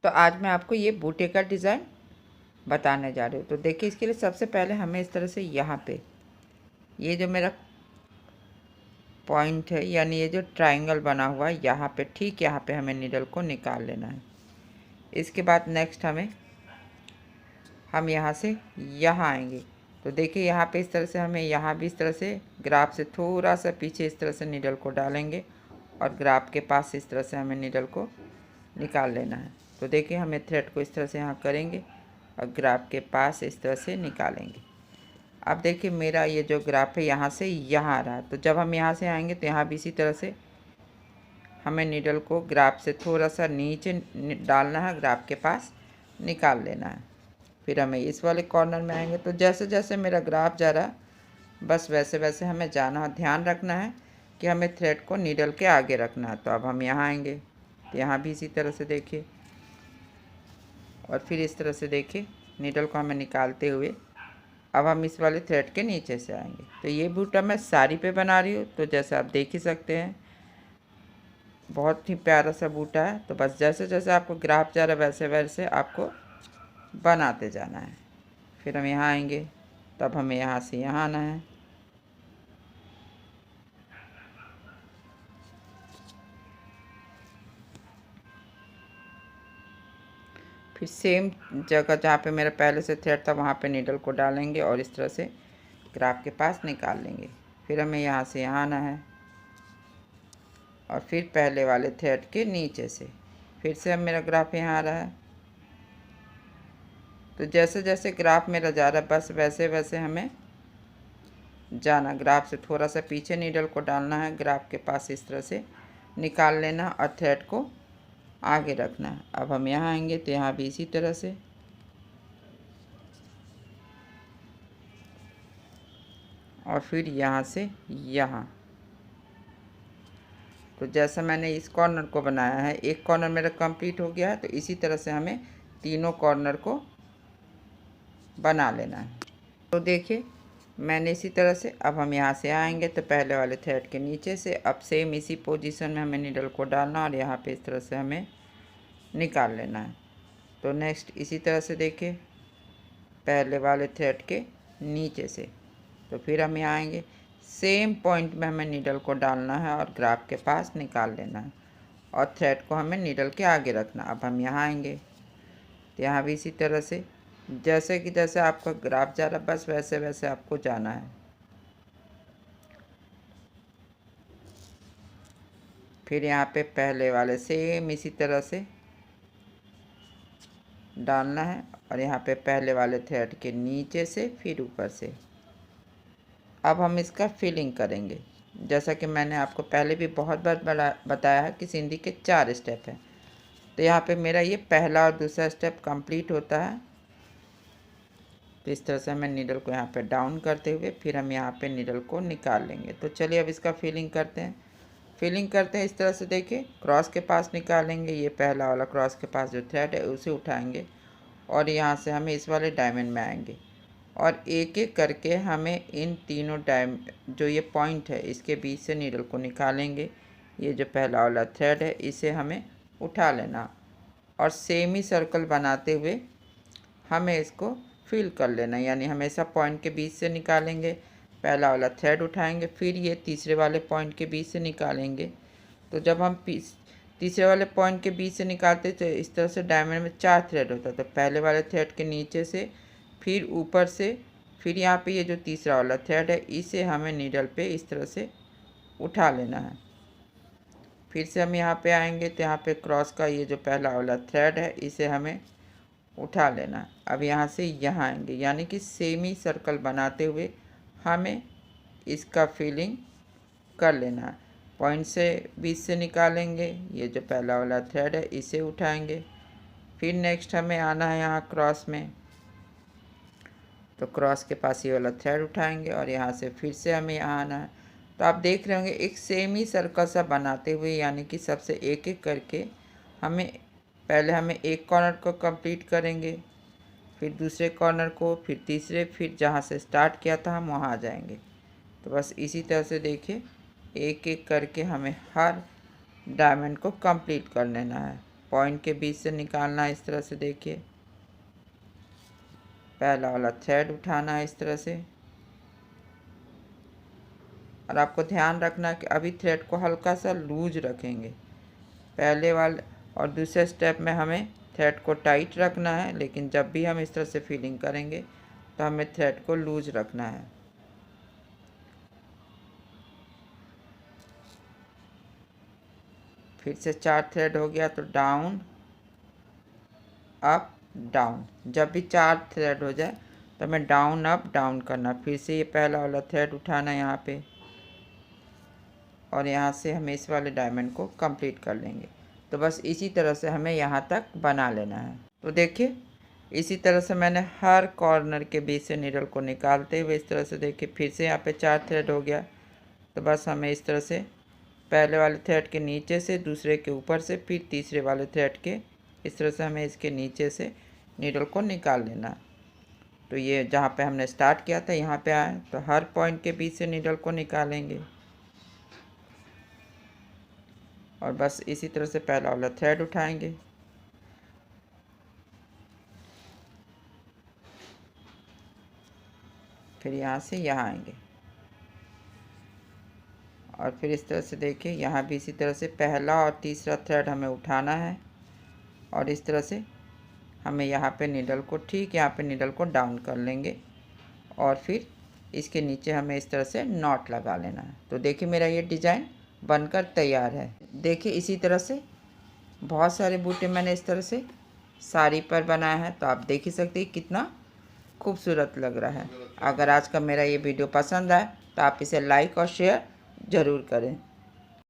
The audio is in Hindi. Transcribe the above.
तो आज मैं आपको ये बूटे का डिज़ाइन बताने जा रही हूँ। तो देखिए, इसके लिए सबसे पहले हमें इस तरह से यहाँ पे ये जो मेरा पॉइंट है, यानी ये जो ट्रायंगल बना हुआ है, यहाँ पे ठीक यहाँ पे हमें नीडल को निकाल लेना है। इसके बाद नेक्स्ट हम यहाँ से यहाँ आएंगे। तो देखिए, यहाँ पे इस तरह से हमें यहाँ भी इस तरह से ग्राफ से थोड़ा सा पीछे इस तरह से नीडल को डालेंगे और ग्राफ के पास इस तरह से हमें नीडल को निकाल लेना है। तो देखिए, हमें थ्रेड को इस तरह से यहाँ करेंगे और ग्राफ के पास इस तरह से निकालेंगे। अब देखिए, मेरा ये जो ग्राफ है यहाँ से यहाँ आ रहा है। तो जब हम यहाँ से आएंगे तो यहाँ भी इसी तरह से हमें नीडल को ग्राफ से थोड़ा सा नीचे डालना है, ग्राफ के पास निकाल लेना है। फिर हमें इस वाले कॉर्नर में आएंगे। तो जैसे जैसे मेरा ग्राफ जा रहा है, बस वैसे वैसे हमें जाना है। ध्यान रखना है कि हमें थ्रेड को नीडल के आगे रखना है। तो अब हम यहाँ आएंगे तो यहाँ भी इसी तरह से देखिए, और फिर इस तरह से देखिए नीडल को हमें निकालते हुए अब हम इस वाले थ्रेड के नीचे से आएंगे। तो ये बूटा मैं साड़ी पे बना रही हूँ, तो जैसे आप देख ही सकते हैं बहुत ही प्यारा सा बूटा है। तो बस जैसे जैसे आपको ग्राफ जा रहा है वैसे वैसे आपको बनाते जाना है। फिर हम यहाँ आएंगे, तब हमें यहाँ से यहाँ आना है। फिर सेम जगह जहाँ पे मेरा पहले से थ्रेड था वहाँ पे नीडल को डालेंगे और इस तरह से ग्राफ के पास निकाल लेंगे। फिर हमें यहाँ से यहाँ आना है और फिर पहले वाले थ्रेड के नीचे से फिर से अब मेरा ग्राफ यहाँ आ रहा है। तो जैसे जैसे ग्राफ मेरा जा रहा है बस वैसे वैसे हमें जाना। ग्राफ से थोड़ा सा पीछे नीडल को डालना है, ग्राफ के पास इस तरह से निकाल लेना और थ्रेड को आगे रखना है। अब हम यहाँ आएंगे तो यहाँ भी इसी तरह से, और फिर यहाँ से यहाँ। तो जैसा मैंने इस कॉर्नर को बनाया है, एक कॉर्नर मेरा कंप्लीट हो गया है, तो इसी तरह से हमें तीनों कॉर्नर को बना लेना है। तो देखिए, मैंने इसी तरह से अब हम यहाँ से आएंगे तो पहले वाले थ्रेड के नीचे से अब सेम इसी पोजीशन में हमें नीडल को डालना और यहाँ पे इस तरह से हमें निकाल लेना है। तो नेक्स्ट इसी तरह से देखिए पहले वाले थ्रेड के नीचे से, तो फिर हम यहाँ आएंगे, सेम पॉइंट में हमें नीडल को डालना है और ग्राफ के पास निकाल लेना है और थ्रेड को हमें नीडल के आगे रखना। अब हम यहाँ आएंगे तो यहाँ भी इसी तरह से जैसे कि जैसे आपका ग्राफ जा रहा है बस वैसे वैसे आपको जाना है। फिर यहाँ पे पहले वाले सेम इसी तरह से डालना है और यहाँ पे पहले वाले थ्रेड के नीचे से फिर ऊपर से। अब हम इसका फिलिंग करेंगे। जैसा कि मैंने आपको पहले भी बहुत बार बताया है कि सिंधी के 4 स्टेप हैं। तो यहाँ पे मेरा ये पहला और दूसरा स्टेप कंप्लीट होता है। तो इस तरह से हमें नीडल को यहाँ पे डाउन करते हुए फिर हम यहाँ पे नीडल को निकाल लेंगे। तो चलिए अब इसका फिलिंग करते हैं। फिलिंग करते हैं इस तरह से, देखिए क्रॉस के पास निकालेंगे, ये पहला वाला क्रॉस के पास जो थ्रेड है उसे उठाएंगे और यहाँ से हमें इस वाले डायमंड में आएंगे और एक एक करके हमें इन तीनों जो ये पॉइंट है इसके बीच से नीडल को निकालेंगे। ये जो पहला वाला थ्रेड है इसे हमें उठा लेना और सेम ही सर्कल बनाते हुए हमें इसको फिल कर लेना, यानी हमेशा पॉइंट के बीच से निकालेंगे, पहला वाला थ्रेड उठाएंगे, फिर ये तीसरे वाले पॉइंट के बीच से निकालेंगे। तो जब हम तीसरे वाले पॉइंट के बीच से निकालते तो इस तरह से डायमंड में 4 थ्रेड होता है। तो पहले वाले थ्रेड के नीचे से फिर ऊपर से फिर यहाँ पे ये जो तीसरा वाला थ्रेड है इसे हमें नीडल पे इस तरह से उठा लेना है। फिर से हम यहाँ पे आएंगे तो यहाँ पे क्रॉस का ये जो पहला वाला थ्रेड है इसे हमें उठा लेना। अब यहाँ से यहाँ आएंगे, यानी कि सेमी सर्कल बनाते हुए हमें इसका फिलिंग कर लेना है। पॉइंट से बीच से निकालेंगे, ये जो पहला वाला थ्रेड है इसे उठाएंगे, फिर नेक्स्ट हमें आना है यहाँ क्रॉस में, तो क्रॉस के पास ये वाला थ्रेड उठाएंगे और यहाँ से फिर से हमें यहाँ आना है। तो आप देख रहे होंगे एक सेमी सर्कल सा बनाते हुए, यानी कि सबसे एक एक करके पहले हमें एक कॉर्नर को कंप्लीट करेंगे, फिर दूसरे कॉर्नर को, फिर तीसरे, फिर जहाँ से स्टार्ट किया था हम वहाँ आ जाएंगे। तो बस इसी तरह से देखिए एक एक करके हमें हर डायमंड को कंप्लीट कर लेना है। पॉइंट के बीच से निकालना है। इस तरह से देखिए, पहला वाला थ्रेड उठाना है इस तरह से। और आपको ध्यान रखना कि अभी थ्रेड को हल्का सा लूज रखेंगे पहले वाले, और दूसरे स्टेप में हमें थ्रेड को टाइट रखना है, लेकिन जब भी हम इस तरह से फीलिंग करेंगे तो हमें थ्रेड को लूज रखना है। फिर से 4 थ्रेड हो गया तो डाउन अप डाउन। जब भी 4 थ्रेड हो जाए तो हमें डाउन अप डाउन करना। फिर से ये पहला वाला थ्रेड उठाना है यहाँ पे, और यहाँ से हमें इस वाले डायमंड को कंप्लीट कर लेंगे। तो बस इसी तरह से हमें यहाँ तक बना लेना है। तो देखिए इसी तरह से मैंने हर कॉर्नर के बीच से नीडल को निकालते हुए इस तरह से देखिए फिर से यहाँ पे 4 थ्रेड हो गया। तो बस हमें इस तरह से पहले वाले थ्रेड के नीचे से, दूसरे के ऊपर से, फिर तीसरे वाले थ्रेड के इस तरह से हमें इसके नीचे से नीडल को निकाल लेना। तो ये जहाँ पे हमने स्टार्ट किया था यहाँ पे आए तो हर पॉइंट के बीच से नीडल को निकालेंगे, और बस इसी तरह से पहला वाला थ्रेड उठाएंगे, फिर यहाँ से यहाँ आएंगे, और फिर इस तरह से देखिए यहाँ भी इसी तरह से पहला और तीसरा थ्रेड हमें उठाना है, और इस तरह से हमें यहाँ पे नीडल को ठीक यहाँ पे नीडल को डाउन कर लेंगे, और फिर इसके नीचे हमें इस तरह से नॉट लगा लेना है। तो देखिए मेरा ये डिज़ाइन बनकर तैयार है। देखिए इसी तरह से बहुत सारे बूटे मैंने इस तरह से साड़ी पर बनाया है, तो आप देख ही सकते हैं कितना खूबसूरत लग रहा है। अगर आज का मेरा ये वीडियो पसंद आए तो आप इसे लाइक और शेयर ज़रूर करें।